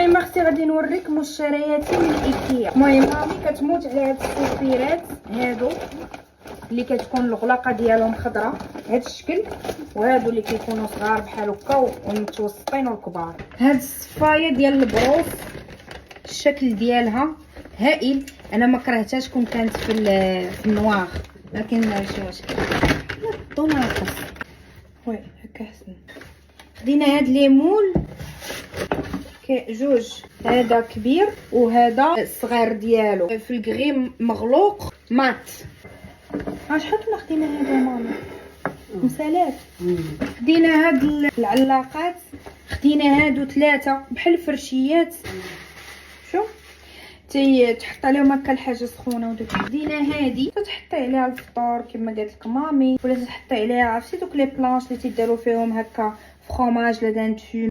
المهم اختي غادي نوريك مشترياتي من ايكيا. المهم مامي كتموت على هاد السيفيرات هادو اللي كتكون الغلاقه ديالهم خضراء هاد الشكل، وهادو اللي كيكونوا صغار بحال هكا ومتوسطين والكبار. هاد الصفايه ديال البروس الشكل ديالها هائل، انا ما كرهتهاش كون كانت في النواغ، لكن شي مشكل الضو ناقص. وي هكا حسن. خدينا هاد ليمون جوج، هذا كبير وهذا الصغير ديالو في الكغي مغلوق مات. شحال كنا خدينا هذا ماما؟ 5000. خدينا هاد العلاقات، خدينا هادو 3 بحال الفرشيات، شوف تحط عليهم هكا الحاجه سخونه وداك. خدينا هادي تحطي عليها الفطور كما قالت لك مامي، ولا تحطي عليها عرفتي دوك لي بلانش اللي تيداروا فيهم هكا فخوماج لا دانتون